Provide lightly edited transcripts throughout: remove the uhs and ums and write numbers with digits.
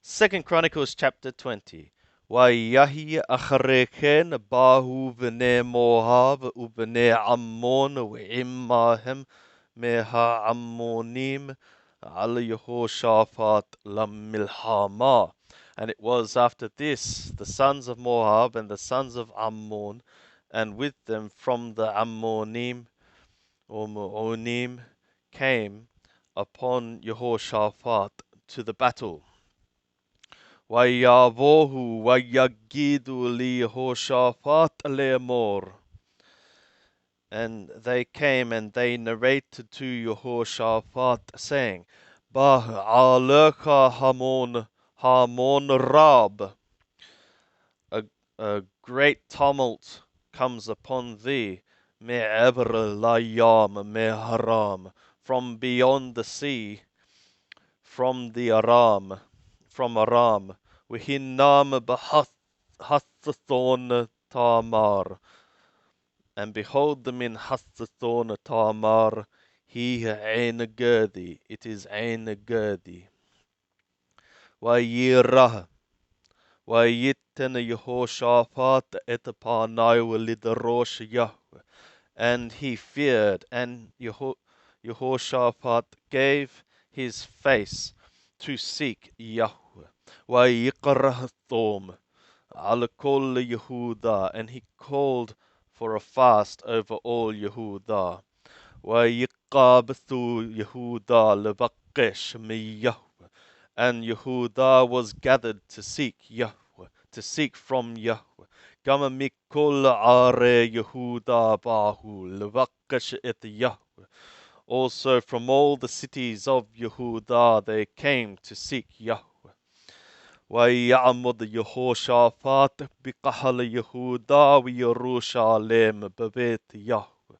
2 Chronicles chapter 20. ויהי אחרי כן באו בני מואב ובני עמון ועמהם מהעמונים על יהושפט למלחמה. And it was after this the sons of Moab and the sons of Ammon, and with them from the Ammonim or Moonim came upon Jehoshaphat to the battle. ויבואו ויגידו ליהושפט לאמור. And they came and they narrated to Jehoshaphat, saying, Ba'alecha Hamon Rab. A great tumult comes upon thee, me'eber layam meharam, from beyond the sea, from Aram. Wihinam b'Hathathon Tamar. And behold them in Hathathon Tamar, he Ein Gerdi, it is Ein Gerdi. Vayirah, Vayitten Yehoshaphat et Panayu lidrosh Yahweh. And he feared, and Jehoshaphat gave his face to seek Yahweh. وَيِقْرَهْ ثُوم عَلَى كُلِّ يَهُودَا. And he called for a fast over all Yehudah. وَيِقَابْثُ يَهُودَا لَبَقِّشْ مِن Yahweh. And Yehudah was gathered to seek Yahweh, to seek from Yahweh. Gama mikol are Yehudah bahu levakesh et Yahweh. Also from all the cities of Yehudah they came to seek Yahweh. ويعمد يهوشافاط بقهل يهودا ويروشالem ببيت Yahweh.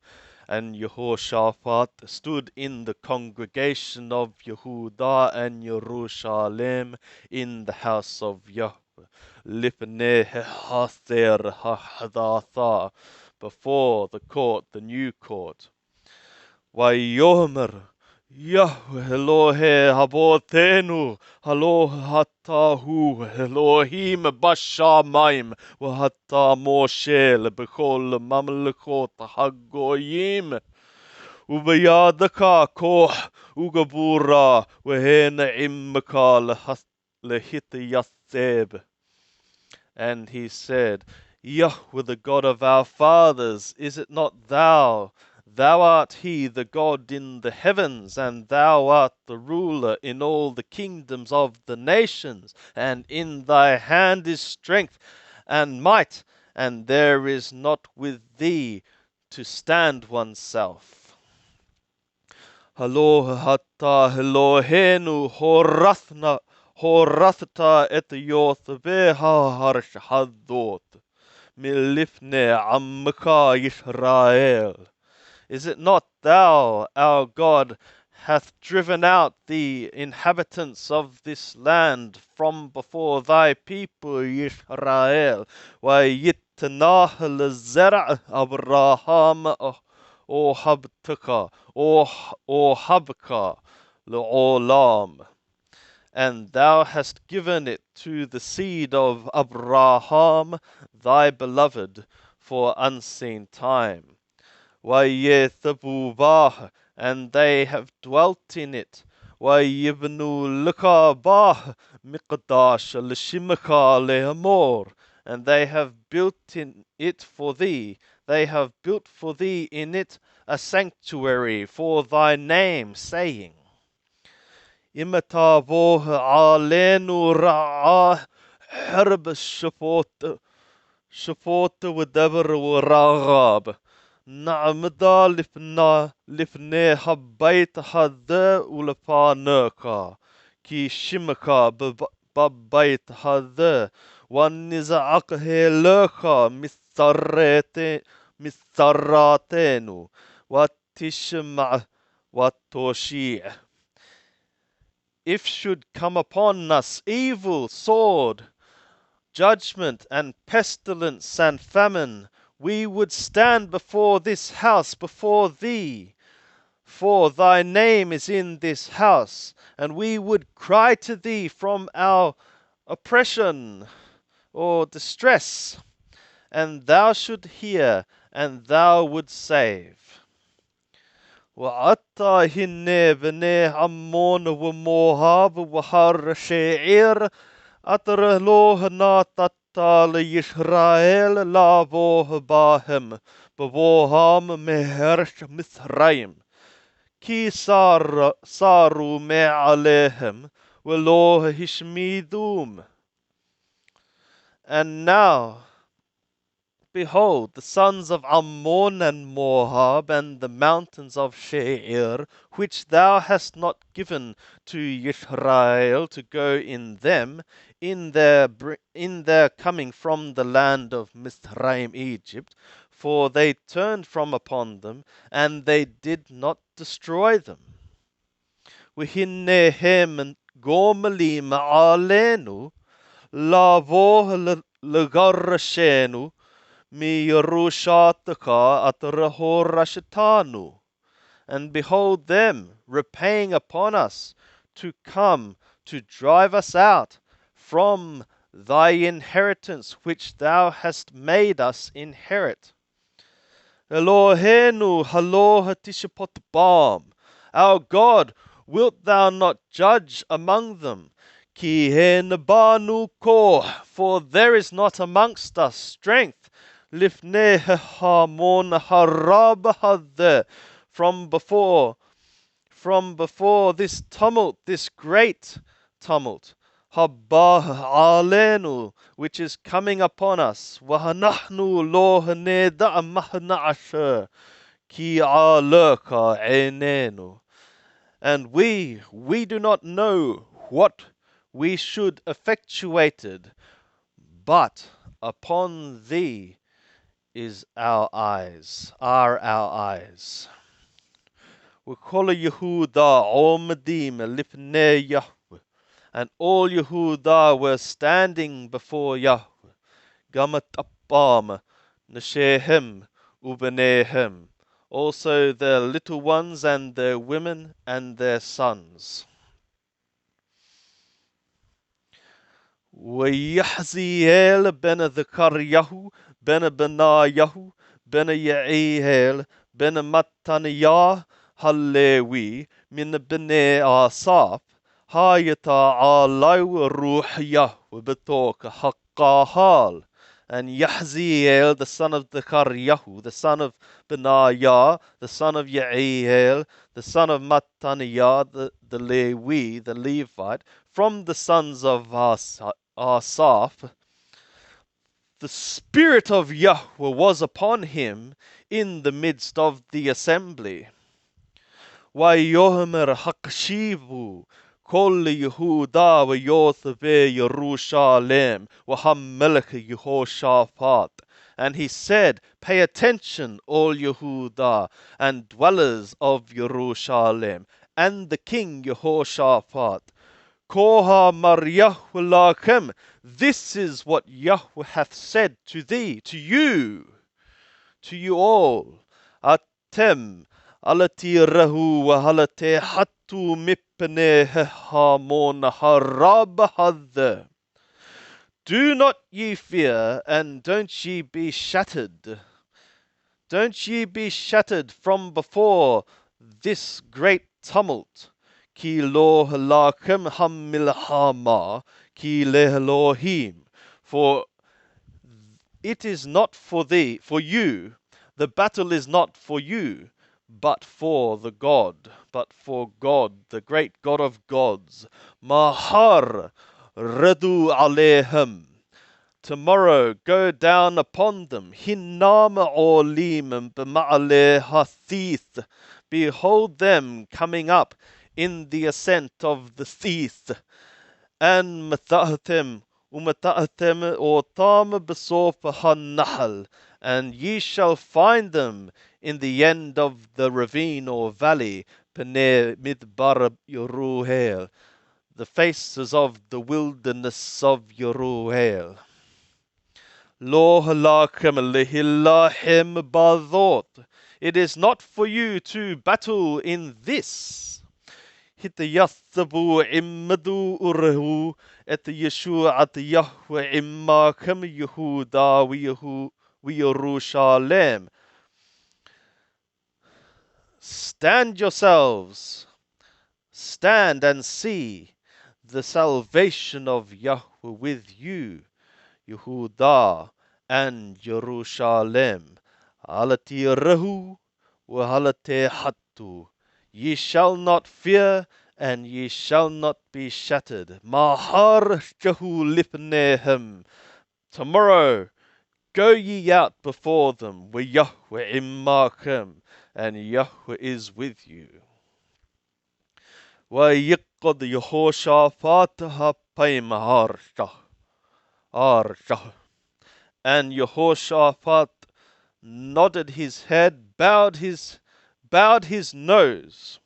And Yehoshaphat stood in the congregation of Yehudah and Jerusalem in the house of Yahweh. Lifnei haser hadatha, before the court, the new court. Vayomer Yahweh Elohe Habotenu Halo Hatahu Elohim Bashamayim Wahata Moshe Bechol Mamlekot Hagoyim Ubayadaka Koh Ugabura Wehena Immaka Lehit. And he said, Yahweh, the God of our fathers, is it not thou? Thou art he, the God in the heavens, and thou art the ruler in all the kingdoms of the nations, and in thy hand is strength and might, and there is not with thee to stand oneself. Halo hata Elohenu horathta et yothve harsh hadot milifne ammka Yisrael. Is it not thou, our God, hath driven out the inhabitants of this land from before thy people Yisrael? وَيِتْنَاهَ لَزَرْعَ أَبْرَاهَامَ O Habtaka, O Habka, Le'olam. And thou hast given it to the seed of Abraham, thy beloved, for unseen time. وَيَثَبُوبَاهَ, and they have dwelt in it. وَيِبْنُوا لَكَابَاهَ مِقْدَاشَ لِشِمَكَا لَهَمُورَ, and they have built in it for thee. They have built for thee in it a sanctuary for thy name, saying, Imatavoh alenu ra'ah herb shafot whatever ragab. نعمدا لفني حبيت هذا ولفانك كي شمك ببيت هذا ونزعك هلك مسراتين وتشمع وتوشيع. If should come upon us evil, sword, judgment, and pestilence, and famine, we would stand before this house, before thee. For thy name is in this house, and we would cry to thee from our oppression or distress, and thou should hear, and thou would save. وعطى هن بني عمون وموهاب وحر شعير أطر لوه ناتتا ليشرائيل لابوه باهم بوهم مهرش مصريم كي صاروا ما عليهم ولوه هشميدوم. And now, behold, the sons of Ammon and Moab and the mountains of Seir, which thou hast not given to Israel to go in them, in their coming from the land of Mizraim, Egypt, for they turned from upon them, and they did not destroy them. وهنهم قوملي معالينو لابوه لغرشينو Miyarushataka atrahorashatanu. And behold them repaying upon us to come to drive us out from thy inheritance which thou hast made us inherit. Elohenu haloha tishapotbam. Our God, wilt thou not judge among them? Ki banu ko, for there is not amongst us strength. Lifne hamon harab hadeh, from before this tumult, this great tumult. Habah alenu, which is coming upon us. Wahanahnu lo haneda amahna asher, ki aleka enenu. And we do not know what we should effectuated, but upon thee is our eyes, are our eyes. وكل يهودا عمديم لفني Yahweh, and all Yehudah were standing before Yahweh. Gamat Abam, Neshehem, Ubenehem, also their little ones and their women and their sons. ويحزيel ben Zechariah ben Benayahu ben Yael ben Mattaniyah Halewi min bnei Asaph hayata alaw ruhiyah betoka haqqahal. And Yahziel, the son of Zechariah, the son of Benaiah, the son of Yael, the son of Mattaniyah, the Lewi, the Levite, from the sons of Asaph, the Spirit of Yahweh was upon him in the midst of the assembly. Vayomer hakshivu kol Yehuda v'yothve Yerushalem v'hamelech Yehoshaphat. And he said, pay attention, all Yehuda, and dwellers of Yerushalem, and the king Yehoshaphat. Koha Maryah lachem. This is what Yahweh hath said to thee, to you all. Atem alatirahu wahalate hatu mipne hamon harab hadh. Do not ye fear, and don't ye be shattered. Don't ye be shattered from before this great tumult. Ki lo lachem hamilhama ki leHelohim. For it is not for you, the battle is not for you, but for God, the great God of gods. Mahar redu alehem. Tomorrow go down upon them. Hinama olim b'ma'ale hathith. Behold them coming up in the ascent of the Thith. And mata'atem umata'atem otam b'sof hanahal. And ye shall find them in the end of the ravine or valley, Pene midbar Yeruhel, the faces of the wilderness of Yeruhel. Lo halachem lehilachem badot. It is not for you to battle in this. Hitayathabu imadu urahu at the Yeshua at the Yahweh imma kam Yehuda we Yerushalem. Stand yourselves, stand and see the salvation of Yahweh with you, Yehuda and Jerusalem. Halati rahu wa halate hattu. Ye shall not fear, and ye shall not be shattered. Mahar jahu lifnehem. Tomorrow go ye out before them, with Yahweh immakem, and Yahweh is with you. Wa yiqad Yehoshaphat hapaim harsha. And Yehoshaphat nodded his head, bowed his nose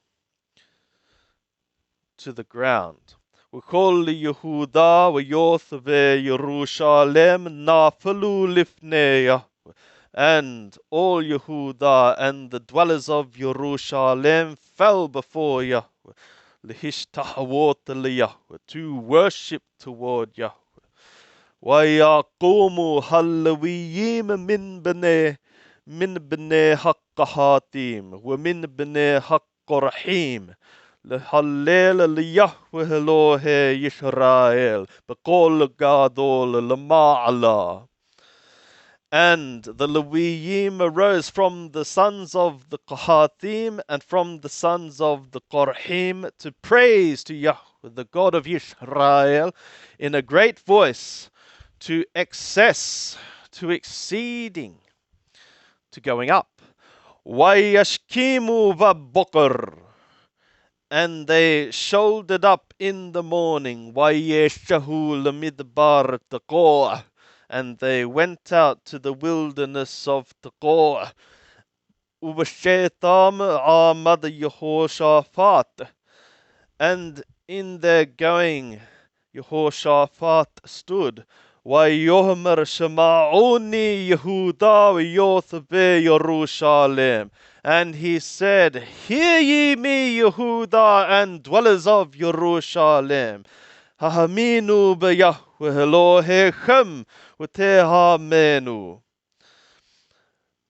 to the ground. V'kol Yehuda v'yoth veYerushalem nafalu lifnei Yahweh. And all Yehuda and the dwellers of Jerusalem fell before Yahweh, lihishtahavot liyahweh, to worship toward Yahweh. ويقوم هالويين من بني حقهاتيم ومن بني حقرحيم لهلل ليهوه إله إسرائيل بقول gadol لمعلا. And the Leviim arose from the sons of the Kohathim and from the sons of the Korhim to praise to Yahweh, the God of Israel, in a great voice, to excess, to exceeding, to going up. Wayashkimu vabokar. And they shouldered up in the morning. Wayeshahu lamidbar taqoah. And they went out to the wilderness of Tekoa. Ubashetam Ahmad Yehoshaphat. And in their going, Yehoshaphat stood. Wayomer Shema'uni Yehuda Yothbe Yerushalem. And he said, Hear ye me, Yehuda, and dwellers of Yerushalem. Hahaminu b'Yahweh Elohechem v'tehamenu.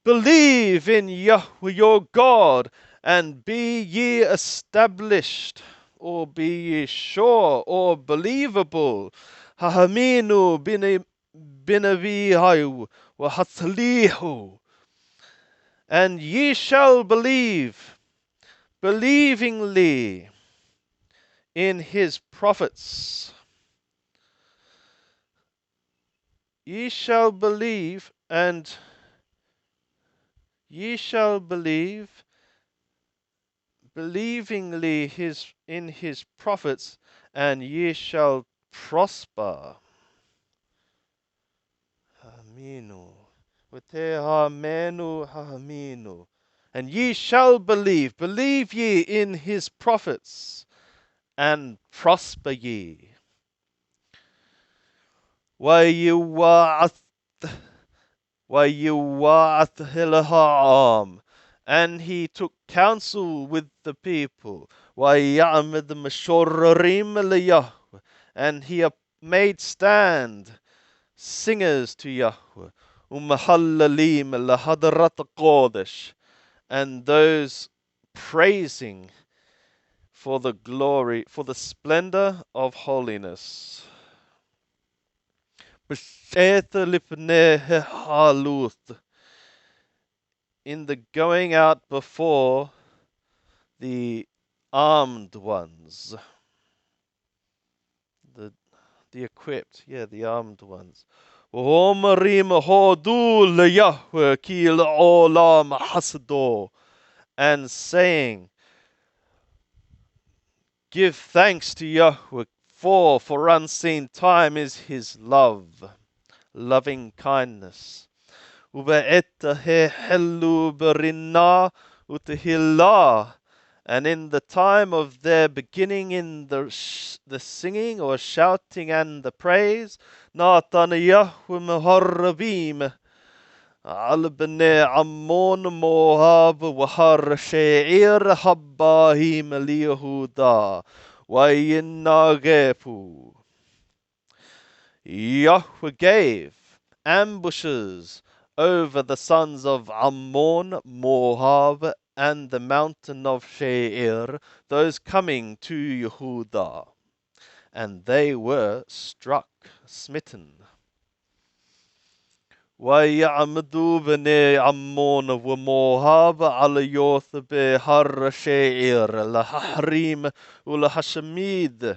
Believe in Yahweh your God, and be ye established, or be ye sure, or believable. Hahaminu binavihayu v'hatzlihu. And ye shall believe, believingly, in his prophets. Ye shall believe, and ye shall believe, believingly in his prophets, and ye shall prosper. Aminu. V'tehamenu haminu. And ye shall believe, believe ye in his prophets, and prosper ye. وَيُوَعَثْ هِلَهَعَامْ. And he took counsel with the people. وَيَعْمِدْ مَشُرَّرِيمَ لِيَهْوَ. And he made stand singers to Yahweh. وَمَحَلَّلِيمَ لَهَدْرَةَ قَادِشْ. And those praising for the glory, for the splendor of holiness. In the going out before the armed ones, the equipped, the armed ones. And saying, give thanks to Yahweh, for unseen time is his love, loving kindness. And in the time of their beginning in the singing or shouting and the praise, على بني عمون مواب وهر شعير حباهيم ليهودا ويناغفو. Yahweh gave ambushes over the sons of Ammon, Moab, and the mountain of Sheir, those coming to Yehuda, and they were struck, smitten. ويعمدوا بني عمون وموهاب على يوث بهر شعير لحريم ولحشميد.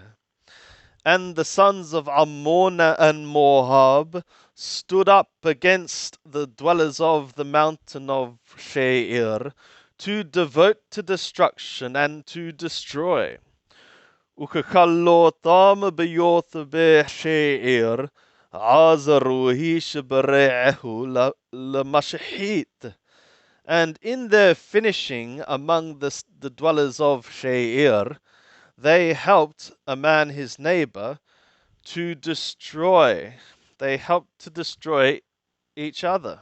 And the sons of Ammon and Moab stood up against the dwellers of the mountain of Sheir to devote to destruction and to destroy. وكخلوطام بيوث بشعير عازروا هيش بريعه لمشحيت. And in their finishing among the dwellers of Sheir, they helped a man, his neighbor, to destroy. They helped to destroy each other.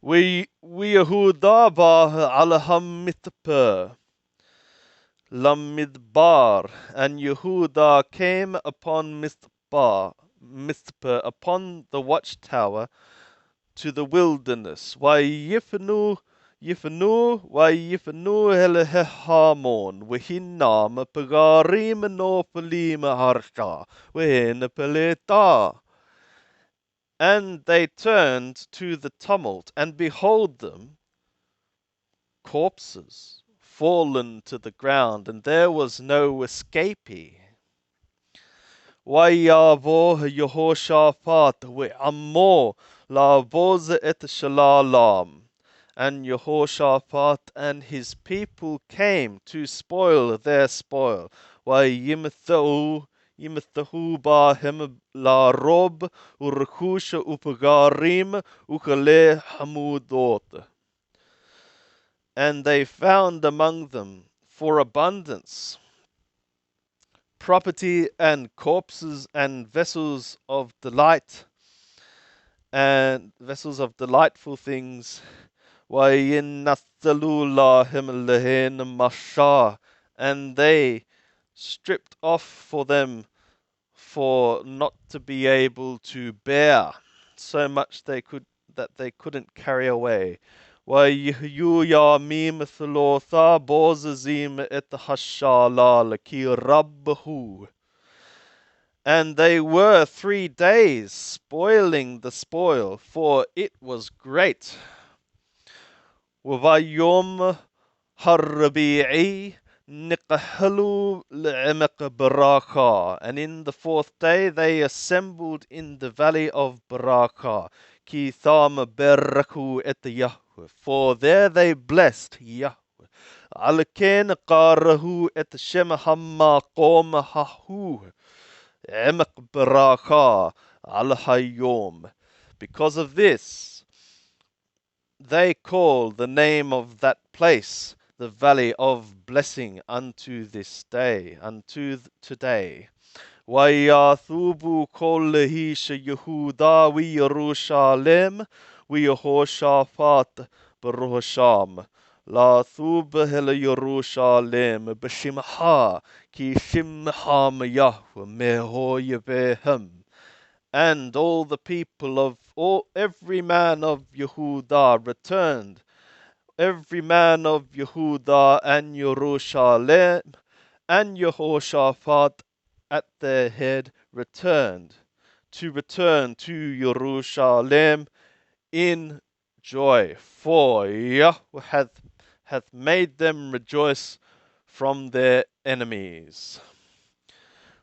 ويهودا با علىهم متبر Lamidbar, and Yehuda came upon Mizpah, upon the watchtower, to the wilderness. Yifnu Helehamon, Wahinam, Pagarim no Pelima Harsha, Wahin Peleta. And they turned to the tumult, and behold them, corpses, fallen to the ground, and there was no escapee. Wayavo Yehoshaphat ve'ammo la'avoz et shalalam. And Yehoshaphat and his people came to spoil their spoil. Yimthahu bahem la'rob urkusha upagarim ukale hamudot. And they found among them for abundance property and corpses and vessels of delight and vessels of delightful things. And they stripped off for them for not to be able to bear so much that they couldn't carry away. ويهيوياميم ثلوثا بوززيم et hashalal ki rabbahu. And they were 3 days spoiling the spoil, for it was great. وَvayom harrabi'i niqahlu l'emek baraka. And in the 4th day they assembled in the valley of Baraka. Ki tham beraku et Yahweh. For there they blessed Yahweh. Alken qarahu et shem hamma qom hahu. Emek baraka al hayom. Because of this, they call the name of that place the valley of blessing unto this day, unto today. ويثوب كله يهودا ويروشالم ويهوشافات برهشام لا ثوب هل يروشالم بشمها كي شمهام يهوه مهو يبهم. And all the people of every man of Yehuda returned, every man of Yehuda and Yerushalem and Yehoshaphat at their head return to Jerusalem in joy, for Yahweh hath made them rejoice from their enemies.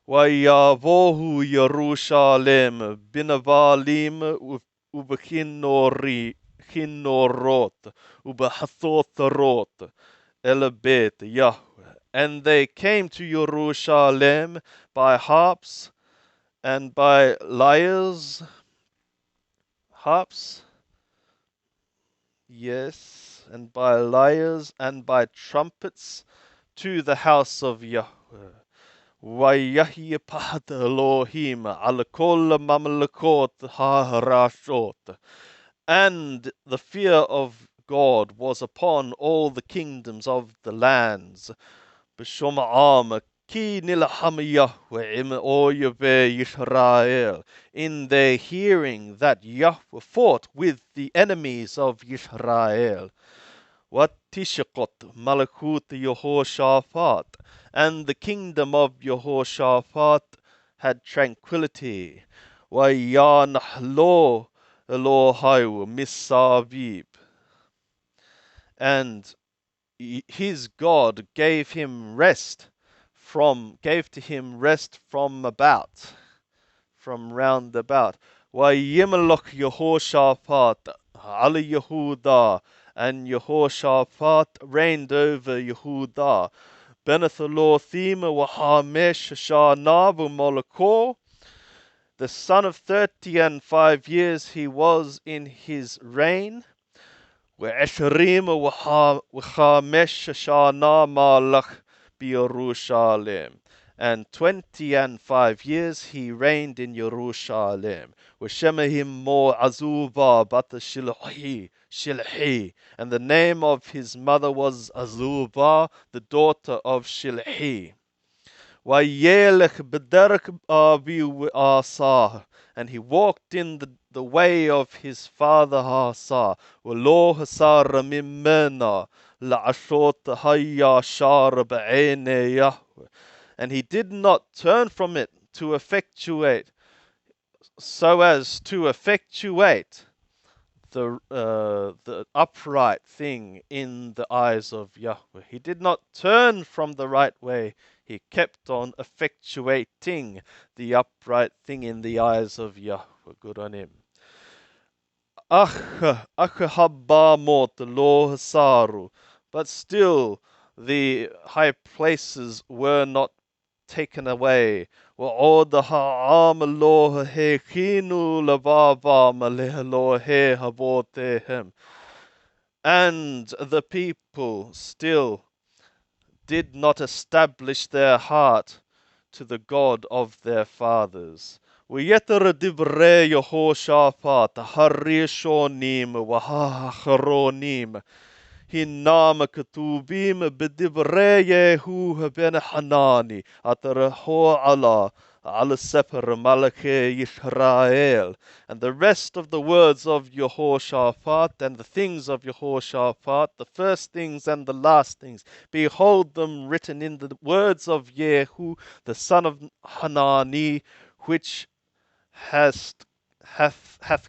Vayavohu Jerusalem binavalim ubechinnorot ubehathotharot elabet Yahweh. And they came to Jerusalem by harps and by lyres. Harps? Yes. And by lyres and by trumpets to the house of Yahweh. Wayahi pahat Elohim al kol mamlakot ha-harashot. And the fear of God was upon all the kingdoms of the lands. B'shom ha'am ki nilham Yahweh im oyave Yisrael. In their hearing that Yahweh fought with the enemies of Yisrael. Watishakot malachut Yehoshaphat. And the kingdom of Yehoshaphat had tranquility. Wayanahlo Elohai misavib. And his God gave to him rest from about, from round about. Wayimelech Yehoshaphat ala Yehuda, and Yehoshaphat reigned over Yehuda. Benethalothima wahamesh shana v'moloko. The son of 30 and 5 years he was in his reign. وعشرين وخامس شana malach بيروشالem. And 20 and 5 years he reigned in Jerusalem. وشمهم mo Azuba bat Shilhi. And the name of his mother was Azuba, the daughter of Shilhi. Wayelech b'derek abi Asa, and he walked in the way of his father Asa. V'lo hasar mimena la'ashot hayya shar b'einei Yahweh, and he did not turn from it to effectuate, so as to effectuate the upright thing in the eyes of Yahweh. He did not turn from the right way. He kept on effectuating the upright thing in the eyes of Yahweh. Good on him. But still the high places were not taken away. And the people still did not establish their heart to the God of their fathers. ويتر دبري يهوشافاط هريشونيم وهاخرونيم هنام كتوبيم بدبري يهوه بن حناني أترهو على سفر ملكي Israel. And the rest of the words of Yehoshaphat and the things of Yehoshaphat, the first things and the last things, behold them written in the words of Yehu, the son of Hanani, which hath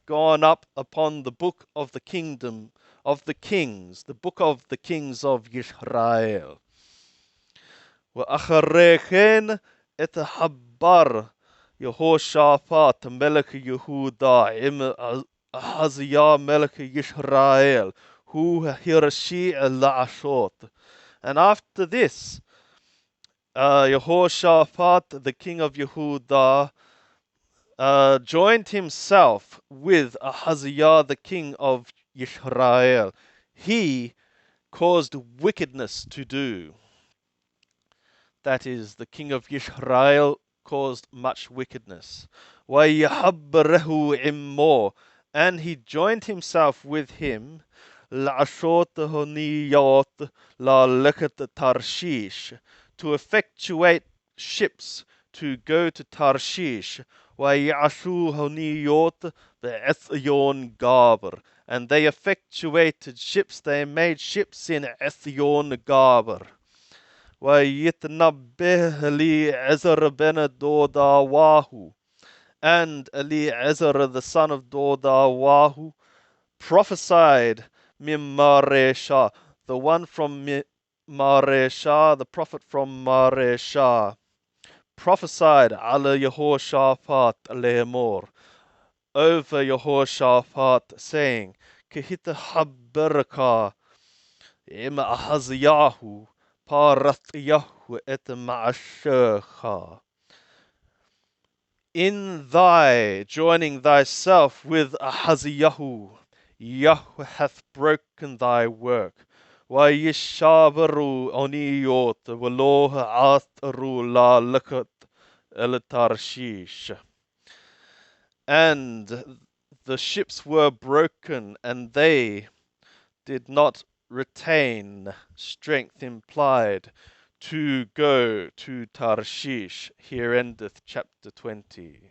gone up upon the book of the kingdom of the kings, the book of the kings of Israel. ואחרי כן התחבר יהושפט מלך יהודה עם Ahaziah מלך Israel, who Hirashi לעשות. And after this, Yehoshaphat, the king of Yehuda, joined himself with Ahaziah, the king of Israel. He caused wickedness to do. That is, the king of Israel caused much wickedness. وَيَحَبَّرَهُ immo, and he joined himself with him, لَعَشُوتَ هُنِيَّاتِ لَلَكَتَ Tarshish, to effectuate ships to go to Tarshish. وَيَعَشُوا هُنِيَّاتِ بِعِثْيَون Gaber, and they effectuated ships, they made ships in Ethyon Gaber. وَيِتْنَبِّهْ Eliezer ben Dodawahu, and Eliezer the son of Dodawahu prophesied Maresha, the one from Maresha, the prophet from Maresha, prophesied ala Yehoshaphat lemor, over Yehoshaphat, saying, Kehita habberka im Ahaziyahu Paratyahu et Ma'ashecha. In thy joining thyself with Ahaziyahu, Yahweh hath broken thy work. Vayishabaru oniyot v'lo ha'atharu la lakat el Tarshish. And The ships were broken, and they did not retain strength implied to go to Tarshish. Here endeth chapter 20.